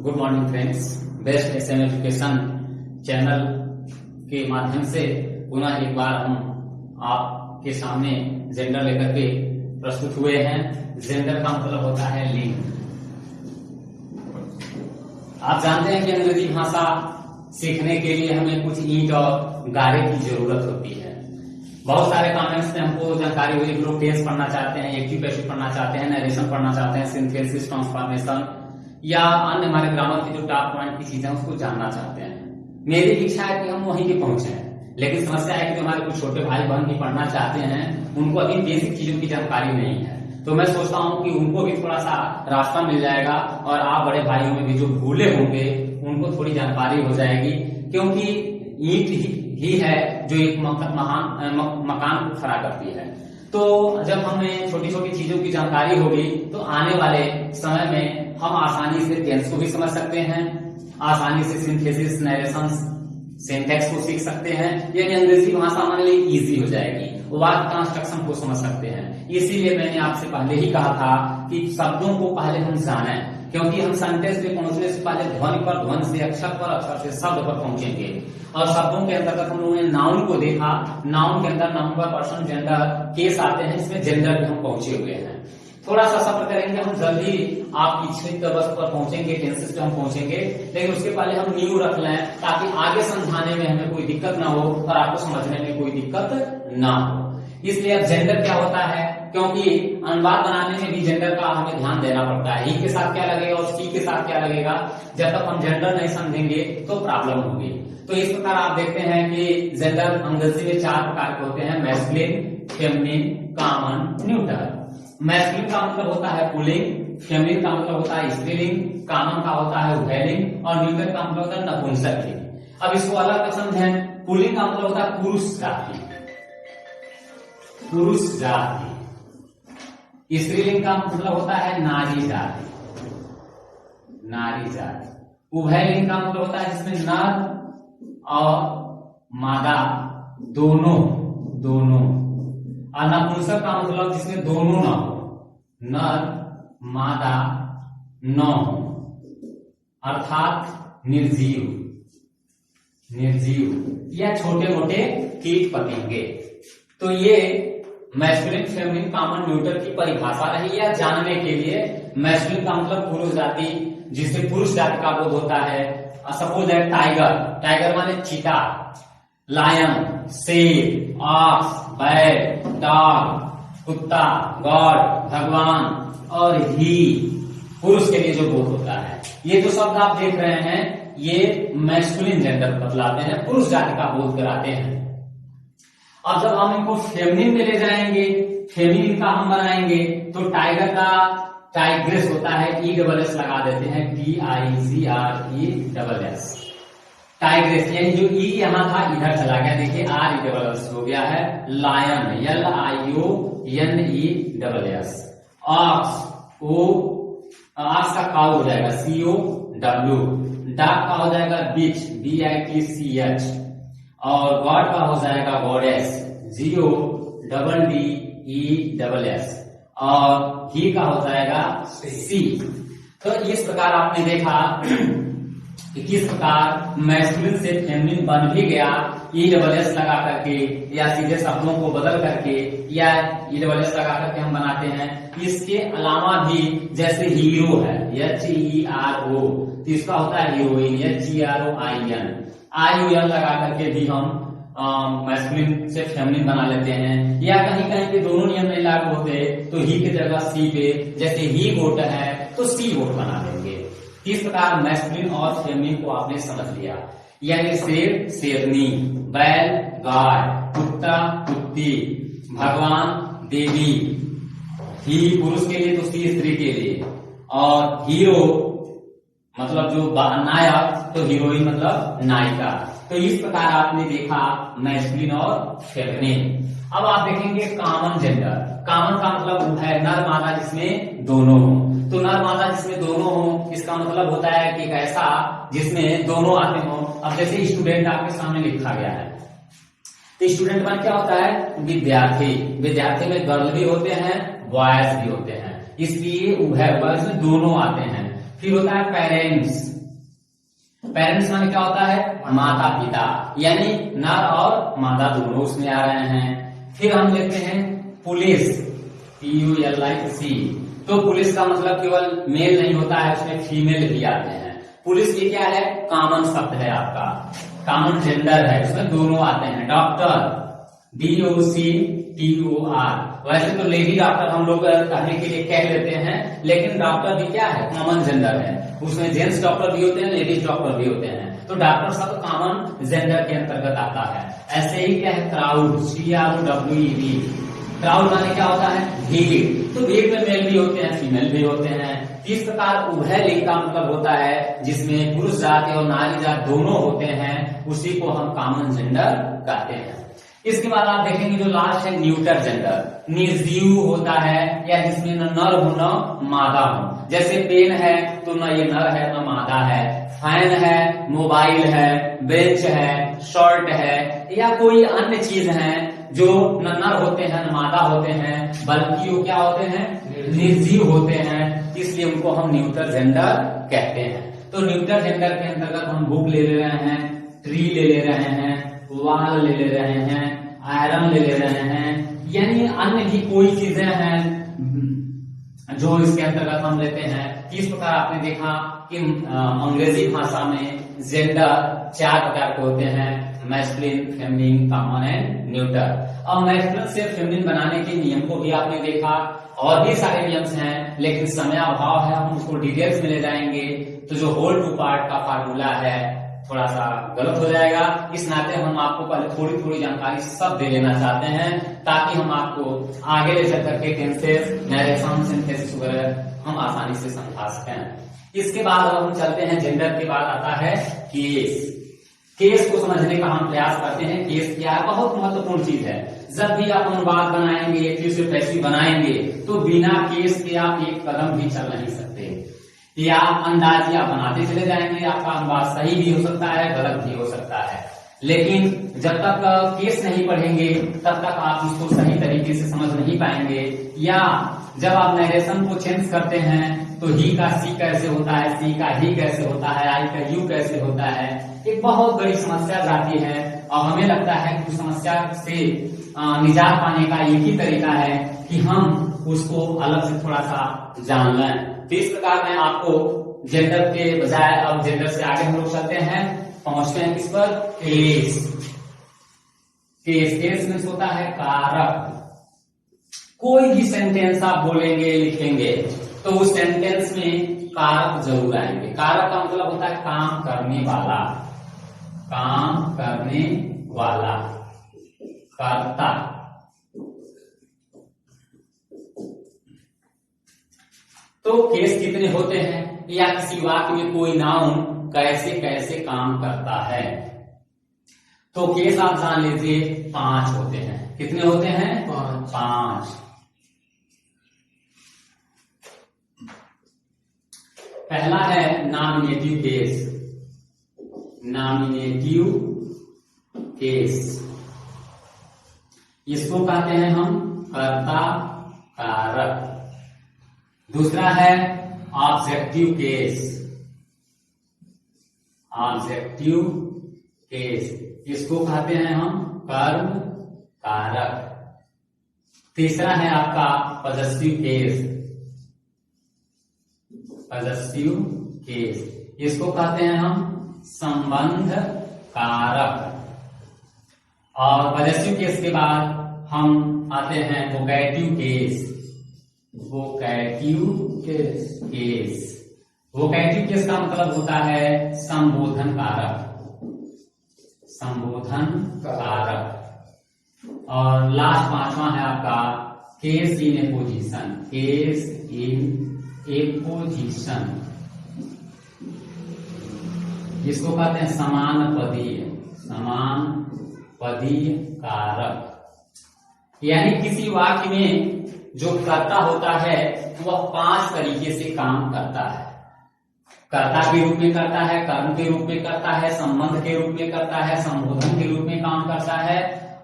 Good morning friends. Best SM education channel के माध्यम से पुनः एक बार हम आपके सामने जेंडर लेकर के प्रस्तुत हुए हैं। जेंडर का मतलब होता है लिंग। आप जानते हैं कि अंग्रेजी भाषा सीखने के लिए हमें कुछ ईंट और गारे की जरूरत होती है। बहुत सारे कमेंट्स में हमको जानकारी हुई कि लोग टेंस पढ़ना चाहते हैं, एक्टिव पैसिव पढ़ना चाहते हैं, नरेशन पढ़ना चाहते हैं, सिंथेसिस, ट्रांसफॉर्मेशन या अन्य हमारे ग्रामर की जो टॉप पॉइंट की चीजें उसको जानना चाहते हैं। मेरी इच्छा है कि हम वहीं पे पहुंचे, लेकिन समस्या है कि जो हमारे कुछ छोटे भाई बहन भी पढ़ना चाहते हैं उनको अभी बेसिक चीजों की जानकारी नहीं है। तो मैं सोचता हूं कि उनको भी थोड़ा सा रास्ता मिल जाएगा और आप बड़े भाइयों में भी जो भूले होंगे उनको थोड़ी जानकारी हो जाएगी, क्योंकि ईंट ही है जो एक मकान को खड़ा करती है। तो जब हमें छोटी छोटी चीजों की जानकारी होगी तो आने वाले समय में हम आसानी से टेंस को भी समझ सकते हैं, आसानी से सिंथेसिस, नरेशन, सिंटैक्स को सीख सकते हैं, यानी अंग्रेजी भाषा हमारे लिए इजी हो जाएगी, वाक्य कंस्ट्रक्शन को समझ सकते हैं। इसीलिए मैंने आपसे पहले ही कहा था कि शब्दों को पहले हम जानें, क्योंकि हम सेंटेंस पे पहुंचने से पहले ध्वनि पर, ध्वनि से, अक्षर पर, अक्षर से शब्द पर पहुंचेंगे। और शब्दों के अंतर्गत हम लोगों ने नाउन को देखा। नाउन के अंदर नंबर, पर्सन, जेंडर, केस आते हैं, इसमें जेंडर भी हम पहुंचे हुए हैं। थोड़ा सा सफर करेंगे हम, जल्दी आप इच्छित वस्तु पर पहुंचेंगे, टेंसेस पे हम पहुंचेंगे, लेकिन उसके पहले हम न्यू रख लें ताकि आगे समझाने में हमें कोई दिक्कत ना हो और आपको समझने में कोई दिक्कत ना हो। इसलिए अब जेंडर क्या होता है, क्योंकि अनुवाद बनाने में भी जेंडर का हमें ध्यान देना पड़ता है। ही के साथ क्या लगेगा और सी के साथ क्या लगेगा, जब तक हम जेंडर नहीं समझेंगे तो प्रॉब्लम होगी। तो इस प्रकार आप देखते हैं कि जेंडर अंग्रेजी में 4 प्रकार के होते हैं: masculine, feminine, common, neutral. Masculine का मतलब होता है पुल्लिंग, फेमिनिन का मतलब होता है स्त्रीलिंग, कॉमन का होता है उभयलिंग और न्यूट्रल का मतलब होता है नपुंसक लिंग। अब इसको अलग समझें। पुल्लिंग का मतलब होता है पुरुष जाति, पुरुष जाति। स्त्रीलिंग का मतलब होता है नारी जाति, नारी जाति। उभयलिंग का मतलब होता है जिसमें नर और मादा दोनों। और नपुंसक का मतलब जिसमें दोनों ना हो, नर मादा न हो, अर्थात निर्जीव या छोटे मोटे कीट पतंगे। तो ये मैस्कुलिन, फेमिनिन, कॉमन, न्यूट्रल की परिभाषा रही है जानने के लिए। मैस्कुलिन का मतलब पुरुष जाति, जिससे पुरुष जाति का बोध होता है। सपोज है टाइगर, टाइगर माने चीता, लायन, शेर, ऑक्स, बैल, डॉग, कुत्ता, गॉड, भगवान, और ही पुरुष के लिए जो बोध होता है। ये जो शब्द आप देख रहे हैं ये मैस्कुलिन जेंडर बतलाते हैं, पुरुष जाति का बोध कराते हैं। अब जब हम इनको फेमिनिन में ले जाएंगे, फेमिनिन का हम बनाएंगे, तो टाइगर का टाइग्रेस होता है, ESS लगा देते हैं, TIGRESS, टाइग्रेस। यानी जो ई यहां था इधर चला गया, देखिए RESS हो गया है। Lion, LIONESS। ऑक्स, ऑक्स का काउ हो जाएगा, COW। डॉग का हो जाएगा बिच, BITCH। और गॉड का हो जाएगा गॉडेस, GODDESS। और ही का हो जाएगा सी। तो इस प्रकार आपने देखा कि किस प्रकार मैस्कुलिन से फेमिनिन बन भी गया, ESS लगा करके या सीधे शब्दों को बदल करके या ESS लगा करके हम बनाते हैं। इसके अलावा भी जैसे हीरो है, HERO, तो इसका होता है हीरोइन, HEROIN। IUN लगा करके भी हम मैस्कुलिन से फेमिनिन बना लेते हैं। या कहीं कहीं पे दोनों नियम नहीं लागू होते तो ही की जगह सी पे, जैसे ही गोट है तो सी गोट बना देंगे। इस प्रकार मैस्कुलिन और फेमिनिन को आपने समझ लिया। यानी शेर, शेरनी, बैल, गाय, कुत्ता, कुत्ती, भगवान, देवी। ही पुरुष के लिए तो सी स्त्री के लिए, और हीरो मतलब जो नायक, तो हीरोइन मतलब नायिका। तो इस प्रकार आपने देखा मैस्कुलिन और फेमिनिन। अब आप देखेंगे कॉमन जेंडर। कॉमन का मतलब है नर मादा जिसमें दोनों हो। तो नर मादा जिसमें दोनों हो, इसका मतलब होता है कि ऐसा जिसमें दोनों आते हो। अब जैसे स्टूडेंट आपके सामने लिखा गया है, तो स्टूडेंट मान क्या होता है, विद्यार्थी। विद्यार्थी में गर्ल भी होते हैं, बॉयज भी होते हैं, इसलिए उभय वर्ग दोनों आते हैं। फिर होता है पेरेंट्स। पेरेंट्स माने क्या होता है? माता पिता, यानी नर और मादा दोनों उसमें आ रहे हैं। फिर हम लेते हैं पुलिस, PULIC। तो पुलिस का मतलब केवल मेल नहीं होता है, उसमें फीमेल भी आते हैं। पुलिस ये क्या है? कॉमन शब्द है आपका, कॉमन जेंडर है, उसमें दोनों आते हैं। Doctor, DOCTOR। वैसे तो लेडी डॉक्टर हम लोग कहने के लिए कह लेते हैं, लेकिन डॉक्टर भी क्या है? कॉमन जेंडर है, उसमें जेंट्स डॉक्टर भी होते हैं, लेडीज डॉक्टर भी होते हैं। तो डॉक्टर शब्द कॉमन जेंडर के अंतर्गत आता है। ऐसे ही क्या है? Crowd, CROWD। क्राउड माने क्या होता है? भीड़। तो भीड़ में मेल भी होते हैं, फीमेल भी होते हैं। इस प्रकार उभय लिंग का मतलब होता है जिसमें पुरुष जाति और नारी जाति दोनों होते हैं, उसी को हम कॉमन जेंडर कहते हैं। इसके बाद आप देखेंगे जो लास्ट है न्यूटर जेंडर, निर्जीव होता है, या जिसमें न नर हो न मादा हो। जैसे पेन है तो न ये नर है न मादा है, फैन है, मोबाइल है, बेंच है, शर्ट है, या कोई अन्य चीज है जो न नर होते हैं न मादा होते हैं, बल्कि वो क्या होते हैं? निर्जीव होते हैं, इसलिए उनको हम न्यूटर जेंडर कहते हैं। तो न्यूटर जेंडर के अंतर्गत हम बुक ले रहे हैं, ट्री ले रहे हैं, वाल ले रहे हैं, आयरन ले रहे हैं, यानी अन्य भी कोई चीजें हैं जो इसके अंतर्गत हम लेते हैं। इस प्रकार आपने देखा कि अंग्रेजी भाषा में जेंडर 4 प्रकार के होते हैं, masculine, feminine, common and neuter. अब मैस्कुलिन से फेमिनिन बनाने के नियम को भी आपने देखा, और भी सारे नियम्स हैं, लेकिन समय अभाव है, हम उसको डिटेल्स में ले जाएंगे तो जो होल टू पार्ट का फार्मूला है थोड़ा सा गलत हो जाएगा। इस नाते हम आपको पहले थोड़ी थोड़ी जानकारी सब दे लेना चाहते हैं, ताकि हम आपको आगे ले चल करके टेंसेस, नरेशन, सिंथेसिस वगैरह हम आसानी से समझा सकें। इसके बाद अब हम चलते हैं जेंडर के बाद आता है केस। केस को समझने का हम प्रयास करते हैं। केस क्या है? बहुत महत्वपूर्ण चीज है। जब भी आप अनुवाद बनाएंगे, एक्टिव पैसिव बनाएंगे, तो बिना केस के आप एक कदम भी चल नहीं सकते, या अंदाजिया बनाते चले जाएंगे। आपका अनुवाद सही भी हो सकता है, गलत भी हो सकता है, लेकिन जब तक केस नहीं पढ़ेंगे तब तक आप उसको सही तरीके से समझ नहीं पाएंगे। या जब आप नरेशन को चेंज करते हैं तो ही का सी कैसे होता है, सी का ही कैसे होता है, आई का यू कैसे होता है, एक बहुत बड़ी समस्या जाती है। और हमें लगता है कि उस समस्या से निजात पाने का एक ही तरीका है कि हम उसको अलग से थोड़ा सा जान लें। तो इस प्रकार में आपको जेंडर के बजाय अब जेंडर से आगे हम लोग चलते हैं, पहुंचते हैं किस पर? केस। केस मीन्स होता है कारक। कोई भी सेंटेंस आप बोलेंगे, लिखेंगे, तो उस सेंटेंस में कारक जरूर आएंगे। कारक का मतलब होता है काम करने वाला, काम करने वाला, कर्ता। तो केस कितने होते हैं, या किसी वाक्य में कोई नाउन कैसे कैसे काम करता है। तो केस आप जान लीजिए 5 होते हैं। कितने होते हैं? 5। पहला है नॉमिनेटिव केस। नॉमिनेटिव केस, इसको कहते हैं हम कर्ता कारक। दूसरा है ऑब्जेक्टिव केस। ऑब्जेक्टिव केस, इसको कहते हैं हम कर्म कारक। तीसरा है आपका पॉजेसिव केस। पॉजेसिव केस, इसको कहते हैं हम संबंध कारक। और पॉजेसिव केस के बाद हम आते हैं वोकैटिव केस। वोकैटिव केस, वोकैटिव केस का मतलब होता है संबोधन कारक। संबोधन कारक। और लास्ट 5वां है आपका case in apposition. Case in apposition, जिसको कहते हैं समान पदीय। समान पदीय कारक, यानी किसी वाक्य में जो कर्ता होता है वह 5 तरीके से काम करता है। कर्ता के रूप में करता है, कर्म के रूप में करता है, संबंध के रूप में करता है, संबोधन के रूप में काम करता है,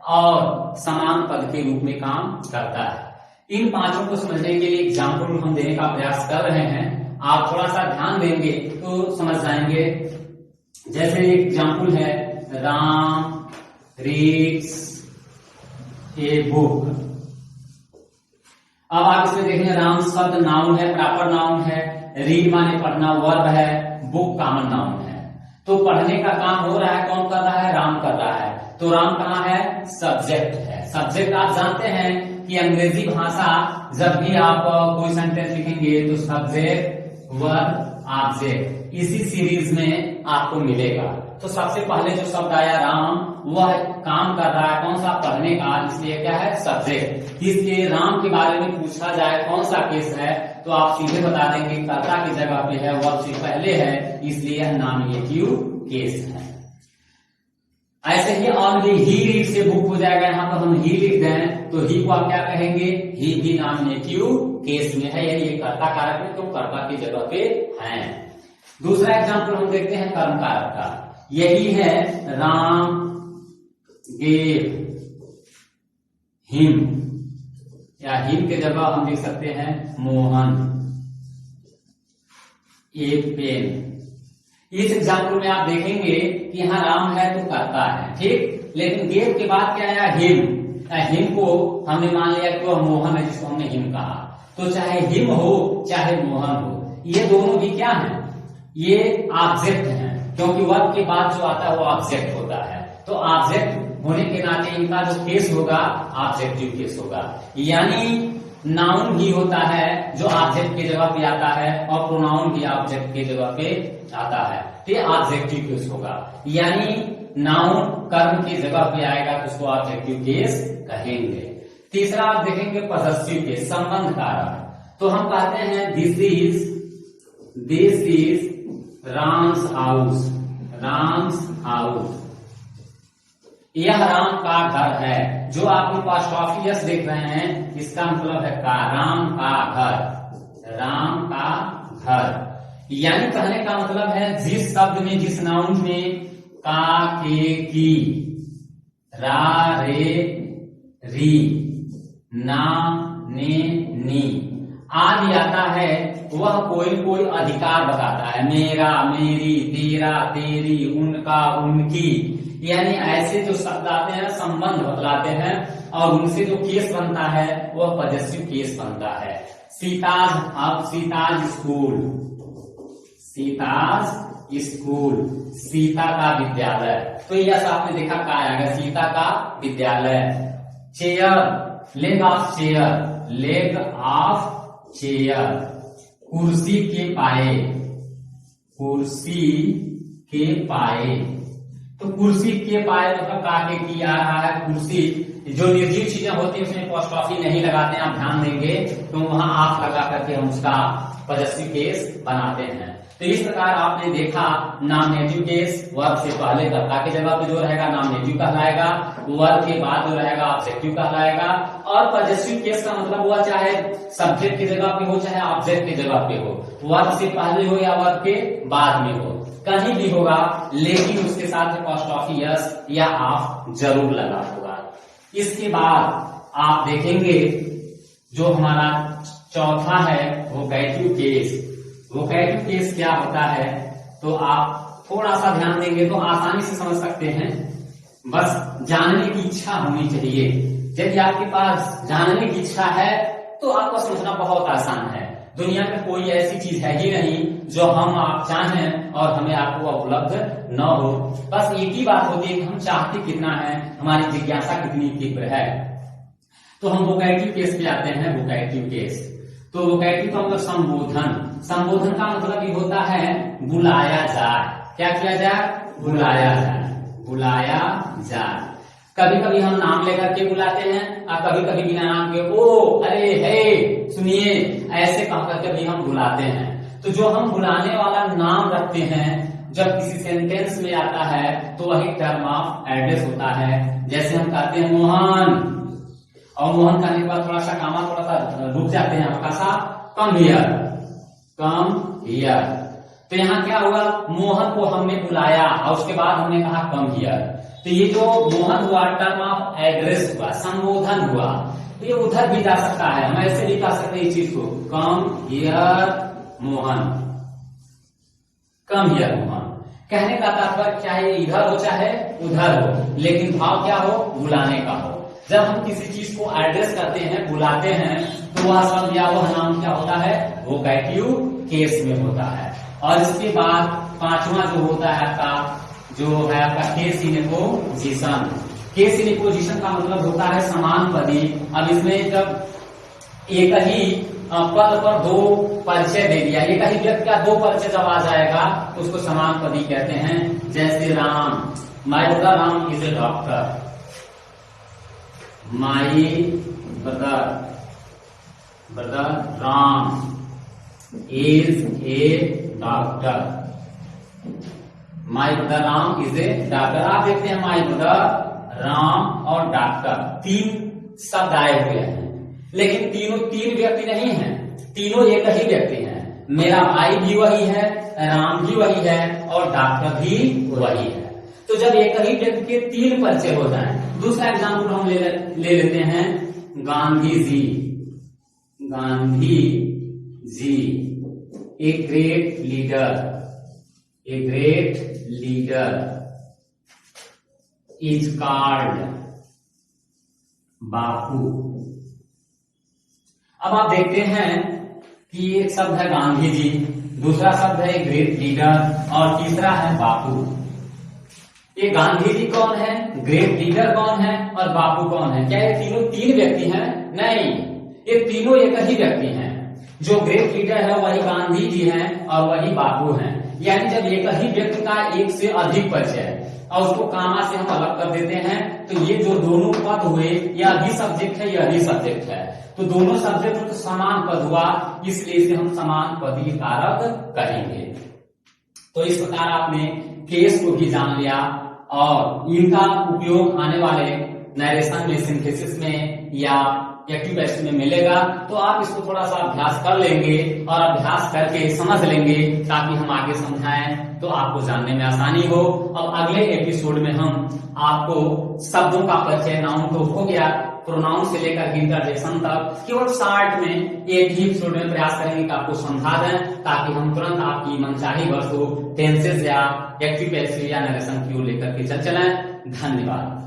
और समान पद के रूप में काम करता है। इन 5 को समझने के लिए एग्जाम्पल हम देने का प्रयास कर रहे हैं। आप थोड़ा सा ध्यान देंगे तो समझ जाएंगे। जैसे एग्जाम्पल है राम रीड्स ए बुक। अब आप इसमें देखेंगे राम शब्द नाउन है, प्रॉपर नाउन है, रीड माने पढ़ना वर्ब है, बुक कॉमन नाउन है। तो पढ़ने का काम हो रहा है, कौन कर रहा है? राम कर रहा है। तो राम कहाँ है? सब्जेक्ट है। सब्जेक्ट आप जानते हैं कि अंग्रेजी भाषा जब भी आप कोई सेंटेंस लिखेंगे तो सब्जेक्ट वर्ब ऑब्जेक्ट इसी सीरीज में आपको मिलेगा। तो सबसे पहले जो शब्द आया राम, वह काम कर रहा है कौन सा? पढ़ने का, इसलिए क्या है? सब्जेक्ट। इसलिए राम के बारे में पूछा जाए कौन सा केस है तो आप सीधे बता देंगे कर्ता की जगह पे है, वर्ब से पहले है, इसलिए यह नॉमिनेटिव केस है। ऐसे ही ऑनली ही रीड से बुक हो जाएगा, यहाँ पर हम ही लिख दें तो ही को आप क्या कहेंगे? ही भी नॉमिनेटिव केस में है, यानी ये कर्ता कारक है तो कर्ता की जगह पे है। दूसरा एग्जाम्पल हम देखते हैं कर्म कारक का, यही है राम गेव हिम, या हिम के जगह हम लिख सकते हैं मोहन ए पेन। इस एग्जाम्पल में आप देखेंगे कि यहाँ राम है तो कर्ता है, ठीक, लेकिन गेव के बाद क्या आया? हिम। हिम को हमने मान लिया कि वह मोहन है जिसको हमने हिम कहा। तो चाहे हिम हो चाहे मोहन हो, ये दोनों भी क्या है? ये ऑब्जेक्ट हैं, क्योंकि वर्ब के बाद जो आता है वो ऑब्जेक्ट होता है। तो ऑब्जेक्ट होने के नाते इनका जो केस होगा ऑब्जेक्टिव केस होगा, यानी नाउन ही होता है जो ऑब्जेक्ट की जगह पे आता है और प्रोनाउन भी ऑब्जेक्ट की जगह पे आता है, तो ये ऑब्जेक्टिव केस होगा। यानी नाउन कर्म की जगह पे आएगा तो उसको ऑब्जेक्टिव केस कहेंगे। तीसरा आप देखेंगे पॉसेसिव केस, संबंध कारक। तो हम कहते हैं this is Ram's house, Ram's house, यह राम का घर है। जो आप अपोस्ट्रोफी एस देख रहे हैं इसका मतलब है का, राम का घर, राम का घर। यानी कहने का मतलब है जिस शब्द में, जिस नाउन में का, के, की, रा, रे, री, ना, ने, नी आदि आता है, वह कोई अधिकार बताता है। मेरा, मेरी, तेरा, तेरी, उनका, उनकी, यानी ऐसे जो शब्द आते हैं संबंध बतलाते हैं और उनसे जो केस बनता है वह पॉजेसिव केस बनता है। सीताज, अब सीताज स्कूल, सीताज स्कूल, सीता का विद्यालय। तो यह आपने देखा क्या आएगा? सीता का विद्यालय। Chair, leg of chair, leg of chair. कुर्सी के पाए, कुर्सी के पाए। तो कुर्सी के पाए मतलब काके की आ रहा है। कुर्सी जो निर्जीव चीजें होती है उसमें अपोस्ट्रोफी नहीं लगाते हैं, आप ध्यान देंगे तो वहां आप लगा करके हम उसका पॉसेसिव केस बनाते हैं। तो इस प्रकार आपने देखा नॉमिनेटिव केस, वर्ब से पहले कर्ता की जगह पे जो रहेगा नॉमिनेटिव कहलाएगा, वर्ब के बाद जो रहेगा ऑब्जेक्टिव कहलाएगा। और पॉसेसिव केस का मतलब हुआ चाहे सब्जेक्ट की जगह पे हो चाहे ऑब्जेक्ट की जगह पे हो, वर्ब से पहले हो या वर्ब के बाद में हो, कहीं भी होगा, लेकिन उसके साथ अपोस्ट्रोफी एस या ऑफ जरूर लगा होगा। इसके बाद आप देखेंगे जो हमारा चौथा है वोकैटिव केस। वोकैटिव केस क्या होता है तो आप थोड़ा सा ध्यान देंगे तो आसानी से समझ सकते हैं, बस जानने की इच्छा होनी चाहिए। यदि आपके पास जानने की इच्छा है तो आपको समझना बहुत आसान है। दुनिया में कोई ऐसी चीज है ही नहीं जो हम आप चाहें और हमें आपको उपलब्ध न हो। बस एक ही बात होती है कि हम चाहते कितना है, हमारी जिज्ञासा कितनी तीव्र है। तो हम वोकैटिव केस पे आते हैं। वोकैटिव केस, तो वोकैटिव का मतलब संबोधन। संबोधन का मतलब ये होता है बुलाया जाए। क्या किया जाए? बुलाया जाए, बुलाया जाए। कभी कभी हम नाम लेकर के बुलाते हैं और कभी कभी बिना नाम के ओ, अरे, हे, सुनिए, ऐसे कह करके भी हम बुलाते हैं। तो जो हम बुलाने वाला नाम रखते हैं जब किसी सेंटेंस में आता है तो वही टर्म ऑफ एड्रेस होता है। जैसे हम कहते हैं मोहन, और मोहन कहने के बाद थोड़ा सा कामा थोड़ा सा रुक जाते हैं, हल्का सा कम हियर, कम हियर। तो यहाँ क्या हुआ? मोहन को हमने बुलाया और उसके बाद हमने कहा कम हियर। तो ये जो मोहन हुआ टर्म ऑफ एड्रेस हुआ, संबोधन हुआ। तो ये उधर भी जा सकता है, हम ऐसे भी कह सकते हैं इस चीज को, come here Mohan, come here Mohan. कहने का तात्पर्य चाहे इधर हो चाहे उधर हो, लेकिन भाव क्या हो, बुलाने का हो। जब हम किसी चीज को एड्रेस करते हैं, बुलाते हैं, तो वह शब्द या वह नाम क्या होता है, वोकैटिव केस में होता है। और इसके बाद पांचवा जो होता है आपका, जो है आपका case in position. Case in position का मतलब होता है समान पदी। अब इसमें जब एक ही पद पर दो परिचय दे दिया, एक ही व्यक्ति का दो परिचय जब आ जाएगा तो उसको समान पदी कहते हैं। जैसे Ram, my brother Ram is a doctor, my brother Ram is a doctor, my brother Ram is a doctor. आप देखते हैं माई ब्रदर, राम और डॉक्टर, तीन शब्द आए हुए हैं, लेकिन तीनों तीन व्यक्ति नहीं हैं, तीनों एक ही व्यक्ति हैं। मेरा भाई भी वही है, राम भी वही है और डॉक्टर भी वही है। तो जब एक ही व्यक्ति के तीन परिचय हो जाएं, दूसरा एग्जाम्पल हम ले लेते हैं, Gandhi ji. Gandhi ji a great leader, a great leader is called Bapu. अब आप देखते हैं कि एक शब्द है गांधी जी, दूसरा शब्द है ग्रेट लीडर और तीसरा है बापू। ये गांधी जी कौन है, ग्रेट लीडर कौन है और बापू कौन है? क्या ये तीनों तीन व्यक्ति हैं? नहीं, ये तीनों एक ही व्यक्ति हैं। जो ग्रेट लीडर है वही गांधी जी हैं और वही बापू हैं। यानी जब एक ही व्यक्ति का एक से अधिक परिचय है और उसको कामा से हम अलग कर देते हैं, तो ये जो दोनों पद हुए, यह भी सब्जेक्ट है, यह भी सब्जेक्ट है, तो दोनों सब्जेक्ट तो समान पद हुआ, इसलिए इसे हम समान पदी कारक कहेंगे। तो इस प्रकार आपने केस को भी जान लिया और इनका उपयोग आने वाले नरेशन में, सिंथेसिस में या एक्टिव पैसिव में मिलेगा। तो आप इसको थोड़ा सा अभ्यास कर लेंगे और अभ्यास करके समझ लेंगे, ताकि हम आगे समझाएं तो आपको जानने में आसानी हो। अब अगले एपिसोड में हम आपको शब्दों का परिचय, नाउन तो हो गया, प्रोनाउन से लेकर इंटरजेक्शन तक केवल शॉर्ट में एक ही एपिसोड में प्रयास करेंगे कि आपको समझा दें, ताकि हम तुरंत आपकी मनचाही वस्तु टेंसेस या एक्टिव पैसिव या नरेशन की ओर लेकर के चलें। धन्यवाद।